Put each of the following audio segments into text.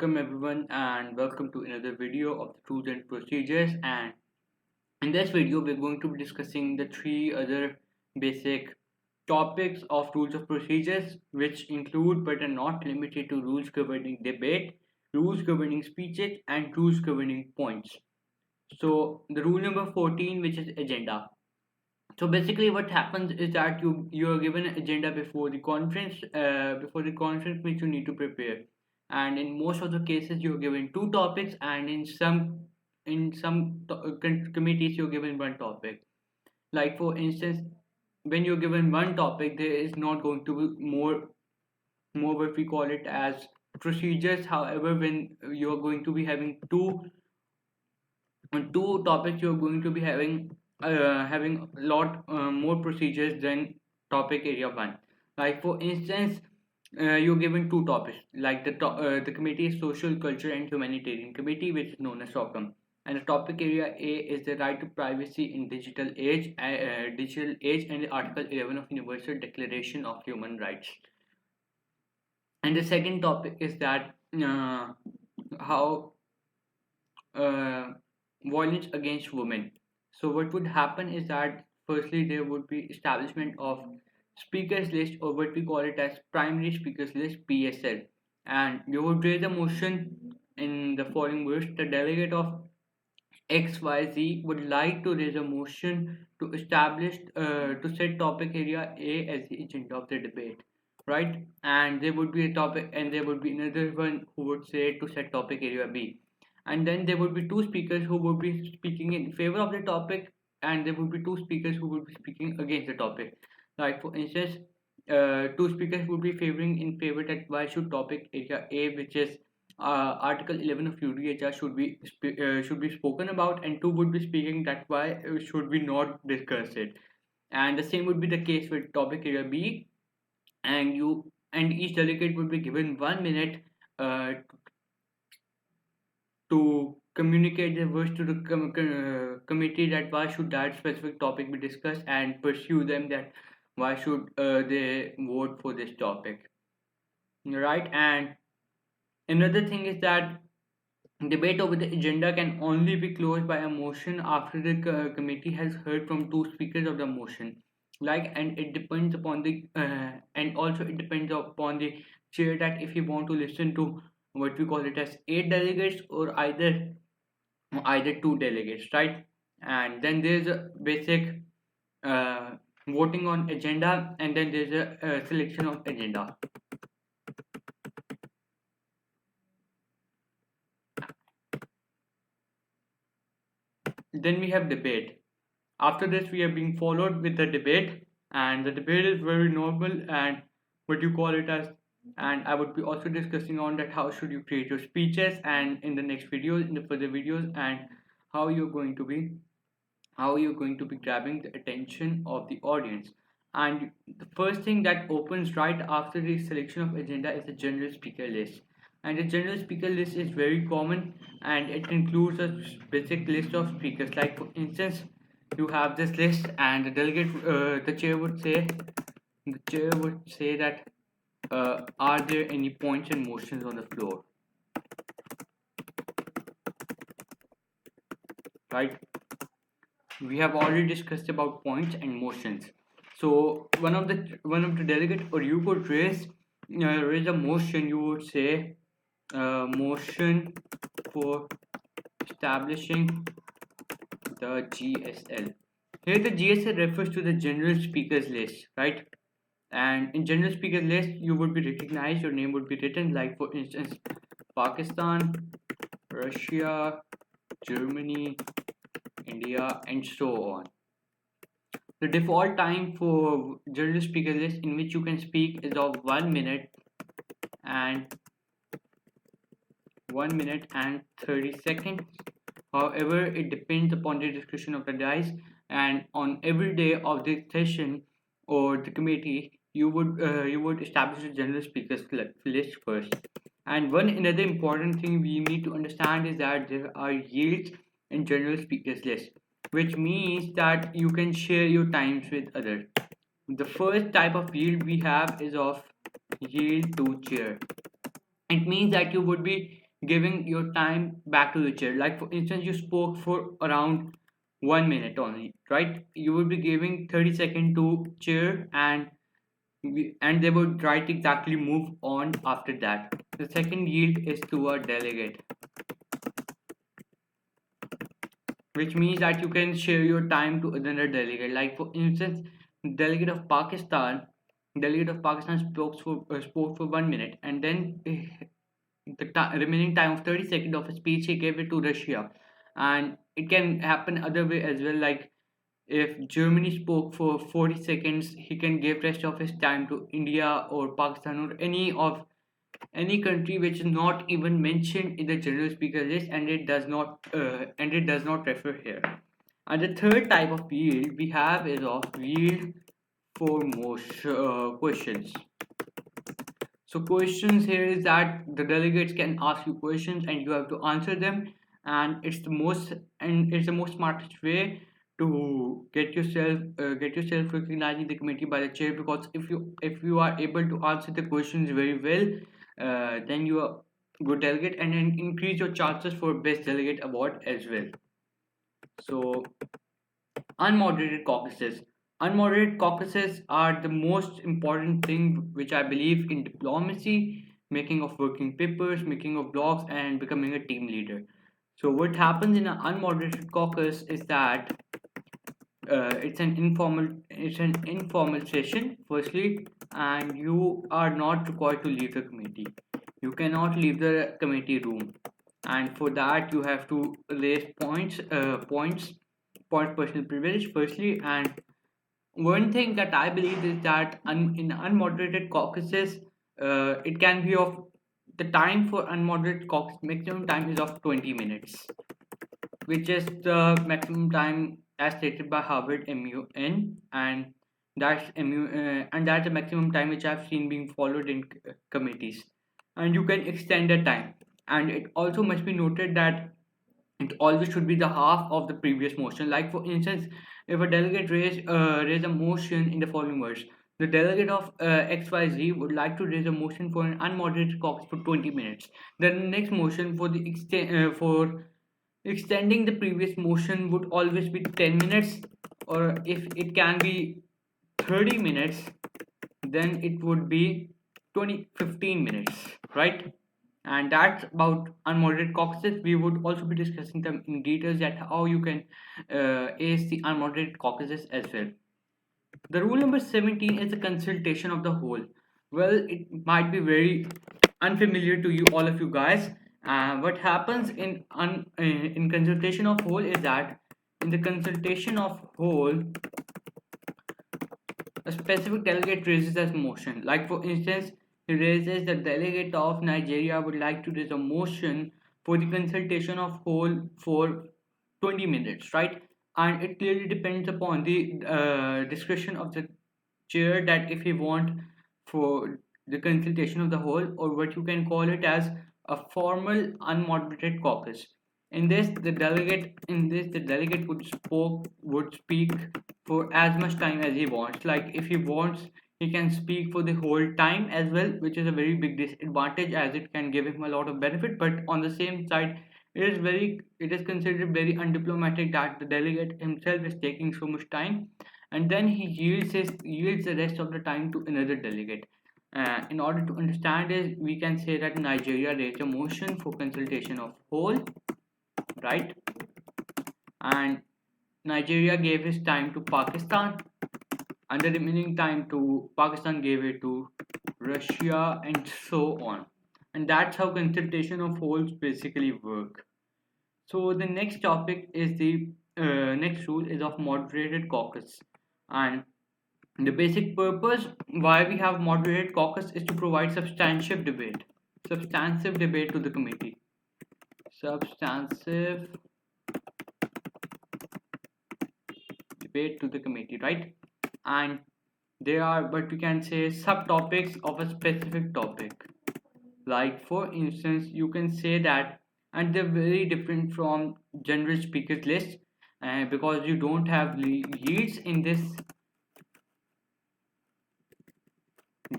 Welcome everyone and welcome to another video of the Rules and Procedures, and in this video we're going to be discussing the three other basic topics of rules of procedures, which include but are not limited to rules governing debate, rules governing speeches, and rules governing points. So the rule number 14, which is agenda. So basically what happens is that you're given an agenda before the conference which you need to prepare, and in most of the cases you're given two topics, and in some committees you're given one topic. Like for instance, when you're given one topic, there is not going to be more what we call it as procedures. However, when you're going to be having two topics, you're going to be having a lot more procedures than topic area one. Like for instance, you're given two topics, like the committee is social, culture, and humanitarian committee, which is known as SOCUM, and the topic area A is the right to privacy in digital age, and the Article 11 of Universal Declaration of Human Rights. And the second topic is that how uh, violence against women. So what would happen is that firstly there would be establishment of speakers list, or what we call it as primary speakers list, PSL, and you would raise a motion in the following words: the delegate of XYZ would like to raise a motion to establish to set topic area A as the agenda of the debate, right? And there would be a topic, and there would be another one who would say to set topic area B, and then there would be two speakers who would be speaking in favor of the topic, and there would be two speakers who would be speaking against the topic. Like for instance, two speakers would be favoring in favor that why should topic area A, which is Article 11 of UDHR, should be spoken about, and two would be speaking that why should we not discuss it. And the same would be the case with topic area B, and each delegate would be given 1 minute uh, to communicate their words to the committee that why should that specific topic be discussed, and pursue them that why should they vote for this topic, right? And another thing is that debate over the agenda can only be closed by a motion after the committee has heard from two speakers of the motion. Like, and it depends upon the and also it depends upon the chair that if you want to listen to what we call it as eight delegates, or either two delegates, right? And then there's a basic uh, voting on agenda, and then there's a selection of agenda. Then we have debate. After this, we are being followed with the debate, and the debate is very normal and what you call it as. And I would be also discussing on that how should you create your speeches, and in the next videos, in the further videos, and how you're going to be grabbing the attention of the audience. And the first thing that opens right after the selection of agenda is the general speaker list. And the general speaker list is very common, and it includes a basic list of speakers. Like for instance, you have this list, and the chair would say that are there any points and motions on the floor, right? We have already discussed about points and motions. So one of the delegate, or you could raise a motion. You would say motion for establishing the GSL. Here the GSL refers to the general speakers list, right? And in general speakers list, you would be recognized, your name would be written, like for instance, Pakistan, Russia, Germany, India, and so on. The default time for general speaker list in which you can speak is of 1 minute and 30 seconds. However, it depends upon the discretion of the dice, and on every day of the session or the committee, you would establish a general speakers list first. And one another important thing we need to understand is that there are yields in general speakers list, which means that you can share your times with others. The first type of yield we have is of yield to chair. It means that you would be giving your time back to the chair. Like for instance, you spoke for around 1 minute only, right? You would be giving 30 seconds to chair, and they would right exactly move on after that. The second yield is to a delegate, which means that you can share your time to another delegate. Like for instance, delegate of Pakistan, spoke for 1 minute, and then remaining time of 30 seconds of a speech he gave it to Russia. And it can happen other way as well. Like if Germany spoke for 40 seconds, he can give rest of his time to India or Pakistan or any country which is not even mentioned in the general speaker list, and it does not refer here. And the third type of yield we have is of yield for most questions. So questions here is that the delegates can ask you questions and you have to answer them, and it's the most smartest way to get yourself recognized in the committee by the chair, because if you are able to answer the questions very well, then you are good delegate, and then increase your chances for best delegate award as well. So unmoderated caucuses. Unmoderated caucuses are the most important thing which I believe in diplomacy, making of working papers, making of blogs, and becoming a team leader. So what happens in an unmoderated caucus is that it's an informal session firstly, and you are not required to leave the committee. You cannot leave the committee room, and for that you have to raise point personal privilege firstly. And one thing that I believe is that in unmoderated caucuses, it can be of the time for unmoderated caucus maximum time is of 20 minutes, which is the maximum time as stated by Harvard MUN, and that's the maximum time which I've seen being followed in committees. And you can extend the time, and it also must be noted that it always should be the half of the previous motion. Like for instance, if a delegate raise a motion in the following words: the delegate of XYZ would like to raise a motion for an unmoderated caucus for 20 minutes. Then the next motion for extending the previous motion would always be 10 minutes, or if it can be 30 minutes, then it would be 15 minutes, right? And that's about unmoderated caucuses. We would also be discussing them in details at how you can ace the unmoderated caucuses as well. The rule number 17 is the consultation of the whole. Well, it might be very unfamiliar to you, all of you guys. What happens in consultation of whole is that in the consultation of whole, a specific delegate raises a motion. Like for instance, he raises the delegate of Nigeria would like to raise a motion for the consultation of whole for 20 minutes, right? And it clearly depends upon the discretion of the chair that if he want for the consultation of the whole, or what you can call it as a formal unmoderated caucus. In this the delegate would speak for as much time as he wants. Like if he wants, he can speak for the whole time as well, which is a very big disadvantage as it can give him a lot of benefit. But on the same side, it is considered very undiplomatic that the delegate himself is taking so much time, and then he yields the rest of the time to another delegate. In order to understand this, we can say that Nigeria raised a motion for consultation of whole, right? And Nigeria gave his time to Pakistan, and the remaining time to Pakistan gave it to Russia, and so on. And that's how consultation of wholes basically work. So the next topic is the next rule is of moderated caucus, and the basic purpose why we have moderated caucus is to provide substantive debate to the committee, substantive debate to the committee, right? And there are, but we can say, subtopics of a specific topic. Like for instance, you can say that, and they're very different from general speakers list, because you don't have yields in this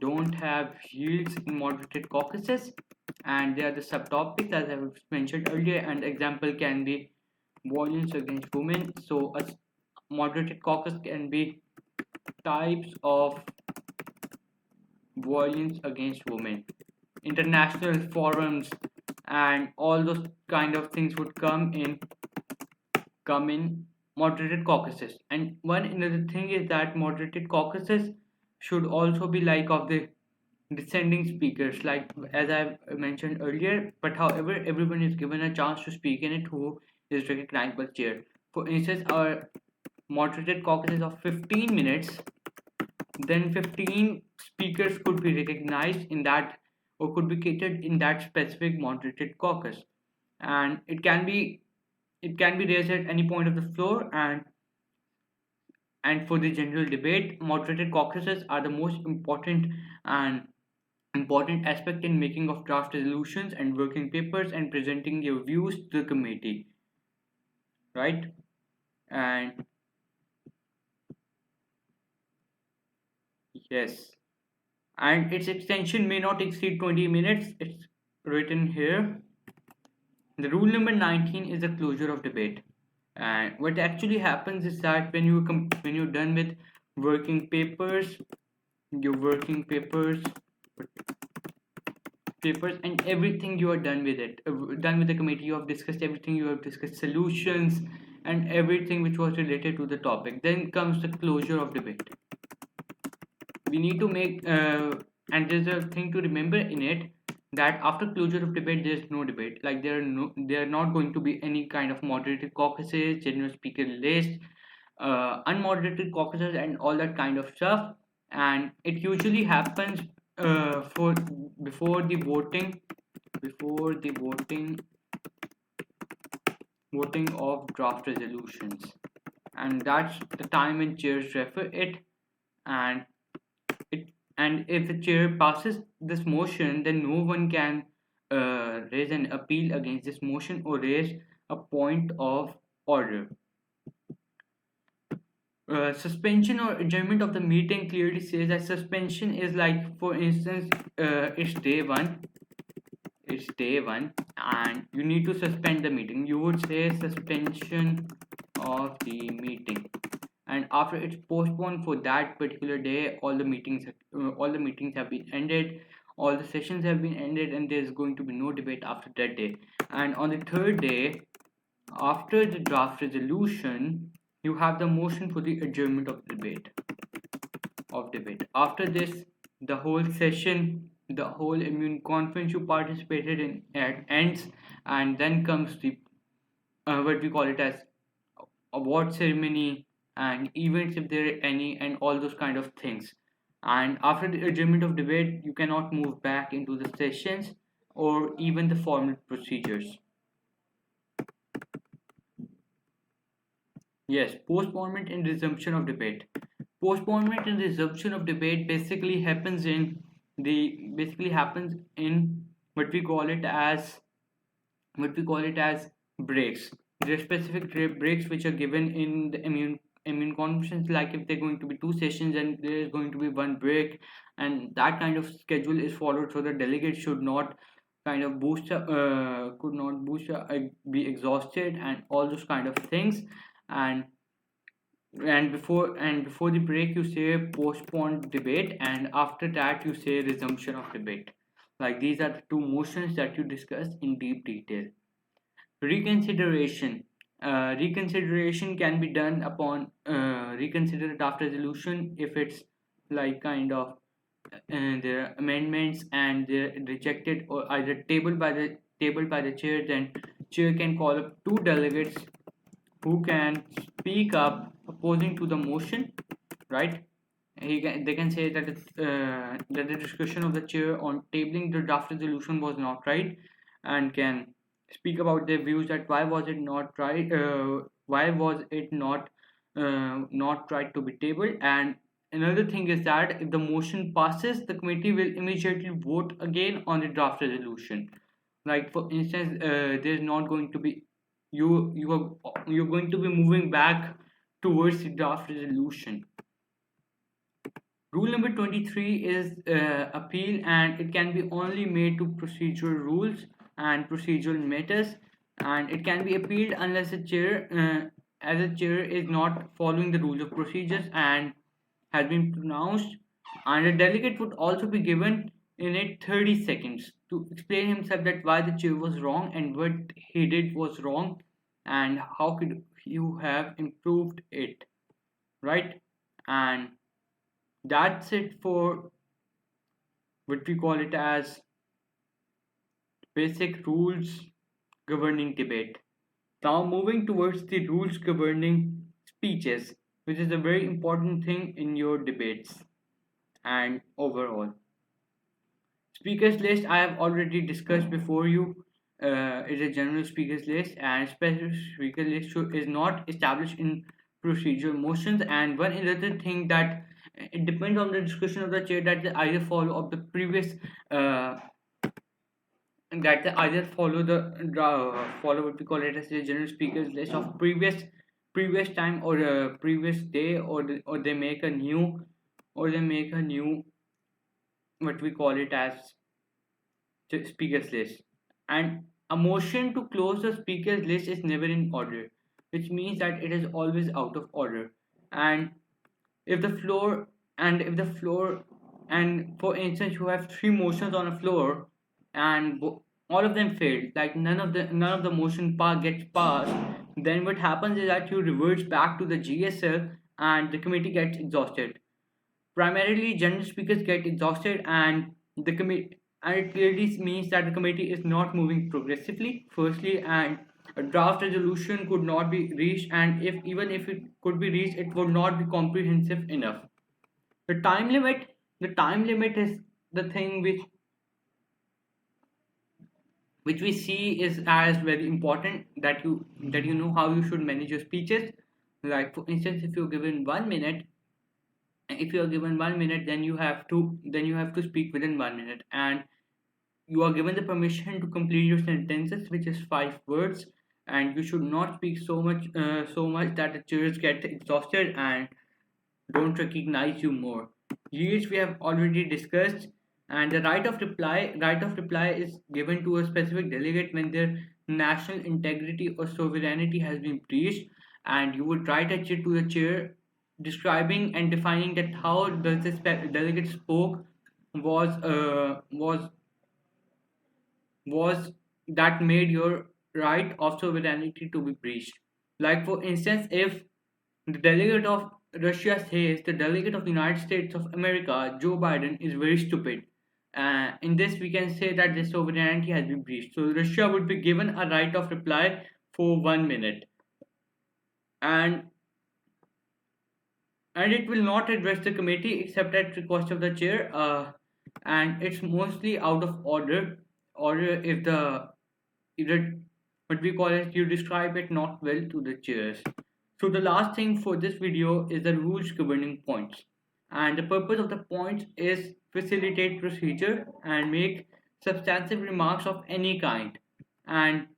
don't have yields in moderated caucuses, and they are the subtopics as I mentioned earlier, and example can be violence against women. So a moderated caucus can be types of violence against women, international forums, and all those kind of things would come in moderated caucuses. And one another thing is that moderated caucuses should also be like of the descending speakers, like as I mentioned earlier. But however, everyone is given a chance to speak in it who is recognized by chair. For instance, our moderated caucuses of 15 minutes, then 15 speakers could be recognized in that or could be catered in that specific moderated caucus, and it can be raised at any point of the floor. And for the general debate, moderated caucuses are the most important aspect in making of draft resolutions and working papers and presenting your views to the committee, right? And yes, and its extension may not exceed 20 minutes. It's written here. The rule number 19 is the closure of debate. And what actually happens is that when you're done with working papers, your working papers and everything, you are done with it, done with the committee, you have discussed everything, you have discussed solutions and everything which was related to the topic, then comes the closure of debate. We need to make and there's a thing to remember in it, that after closure of debate there's no debate. Like there are not going to be any kind of moderated caucuses, general speaker list, unmoderated caucuses and all that kind of stuff. And it usually happens for before the voting of draft resolutions, and that's the time when chairs refer it. And it and if the chair passes this motion, then no one can raise an appeal against this motion or raise a point of order. Suspension or adjournment of the meeting clearly says that suspension is like, for instance, it's day one and you need to suspend the meeting. You would say suspension of the meeting, and after it's postponed for that particular day, all the meetings have been ended, all the sessions have been ended, and there's going to be no debate after that day. And on the third day, after the draft resolution, you have the motion for the adjournment of debate. After this, the whole session, the whole immune conference you participated in ends, and then comes the what we call it as award ceremony and events if there are any, and all those kind of things. And after the adjournment of debate, you cannot move back into the sessions or even the formal procedures. Yes, postponement and resumption of debate. Postponement and resumption of debate basically happens in what we call it as breaks. There are specific breaks which are given in the immune conference, like if they're going to be two sessions and there is going to be one break, and that kind of schedule is followed so the delegates should not kind of could not be exhausted and all those kind of things. And and before and before the break you say postponed debate, and after that you say resumption of debate. Like these are the two motions that you discuss in deep detail. Reconsideration can be done upon reconsidered after resolution if it's like kind of their amendments and they're rejected or either tabled by the chair. Then chair can call up two delegates who can speak up opposing to the motion, right? They can say that the discussion of the chair on tabling the draft resolution was not right, and can speak about their views that why was it not right, not right to be tabled. And another thing is that if the motion passes, the committee will immediately vote again on the draft resolution. Like for instance, there's not going to be you're going to be moving back towards the draft resolution. Rule number 23 is appeal, and it can be only made to procedural rules and procedural matters, and it can be appealed unless the chair, as a chair, is not following the rules of procedures and has been pronounced, and a delegate would also be given in it 30 seconds to explain himself that why the chair was wrong and what he did was wrong and how could you have improved it, right? And that's it for what we call it as basic rules governing debate. Now moving towards the rules governing speeches, which is a very important thing in your debates and overall. Speakers list I have already discussed before you is a general speakers list, and special speaker list is not established in procedural motions. And one other thing that it depends on the discussion of the chair that they either follow of the previous uh, that they either follow the follow what we call it as the general speakers list of previous time or previous day, or they make a new what we call it as speakers list. And a motion to close the speakers list is never in order, which means that it is always out of order. And if the floor if the floor, and for instance you have three motions on a floor and all of them failed, like none of the motion part gets passed, then what happens is that you revert back to the GSL and the committee gets exhausted. Primarily, general speakers get exhausted, and the committee, and it clearly means that the committee is not moving progressively. Firstly, and a draft resolution could not be reached, and if even if it could be reached, it would not be comprehensive enough. The time limit, the time limit is the thing which we see is as very important, that you know how you should manage your speeches. Like for instance, if you are given 1 minute, then you have to speak within 1 minute, and you are given the permission to complete your sentences, which is 5 words, and you should not speak so much that the chairs get exhausted and don't recognize you more. Yields we have already discussed, and the right of reply is given to a specific delegate when their national integrity or sovereignty has been breached, and you would write a check to the chair describing and defining that how does this delegate spoke was that made your right of sovereignty to be breached. Like for instance, if the delegate of Russia says the delegate of the United States of America, Joe Biden, is very stupid. In this, we can say that the sovereignty has been breached. So Russia would be given a right of reply for 1 minute, and it will not address the committee except at request of the chair. And it's mostly out of order if the either what we call it, you describe it not well to the chairs. So the last thing for this video is the rules governing points. And the purpose of the points is facilitate procedure and make substantive remarks of any kind. And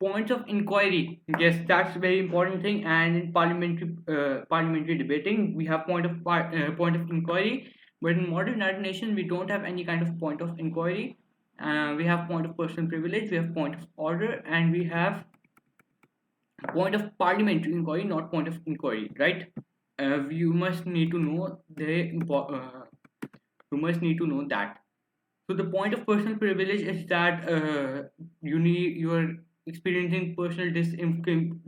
points of inquiry, yes, that's a very important thing. And in parliamentary debating, we have point of inquiry, but in modern United Nations, we don't have any kind of point of inquiry. We have point of personal privilege, we have point of order, and we have point of parliamentary inquiry, not point of inquiry, right? You must need to know you must need to know that. So the point of personal privilege is that you're experiencing personal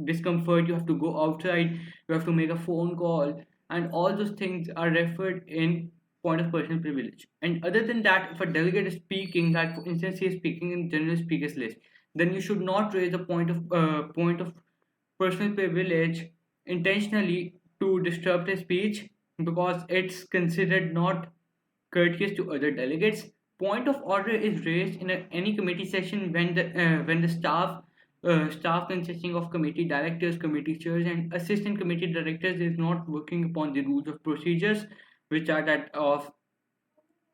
discomfort. You have to go outside. You have to make a phone call, and all those things are referred in point of personal privilege. And other than that, if a delegate is speaking, like for instance, he is speaking in general speakers list, then you should not raise a point of personal privilege intentionally to disrupt his speech, because it's considered not courteous to other delegates. Point of order is raised in any committee session when the staff consisting of committee directors, committee chairs, and assistant committee directors is not working upon the rules of procedures, which are that of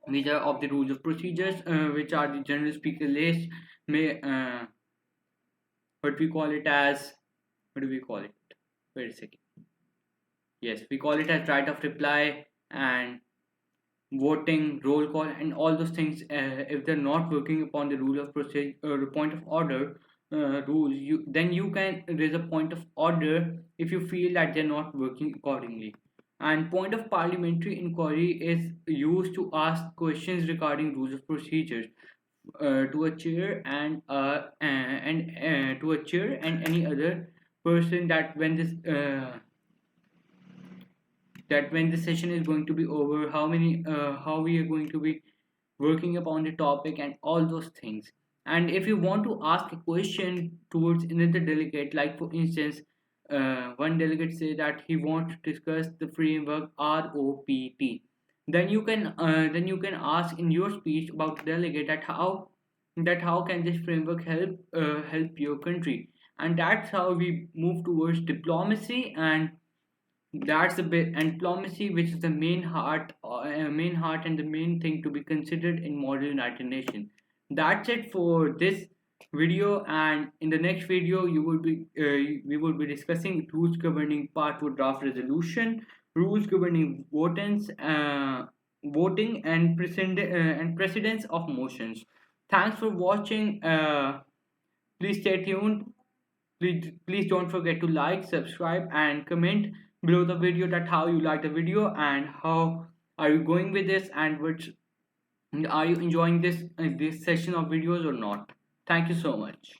which are of the rules of procedures, which are the general speaker list, may what we call it as what do we call it? Wait a second. Yes, we call it as right of reply, and voting, roll call, and all those things. If they're not working upon the rule of procedure, point of order rules, then you can raise a point of order if you feel that they're not working accordingly. And point of parliamentary inquiry is used to ask questions regarding rules of procedures to a chair and to a chair and any other person, that when the session is going to be over, how we are going to be working upon the topic and all those things. And if you want to ask a question towards another delegate, like for instance, one delegate say that he wants to discuss the framework ROPT, then you can ask in your speech about the delegate that how can this framework help your country. And that's how we move towards diplomacy. And that's the bit, and diplomacy, which is the main heart and the main thing to be considered in modern United Nations. That's it for this video, and in the next video, we will be discussing rules governing Part 2 draft resolution, rules governing voting, and precedence of motions. Thanks for watching. Please stay tuned. Please don't forget to like, subscribe, and comment below the video that how you like the video and how are you going with this, and which are you enjoying this session of videos or not. Thank you so much.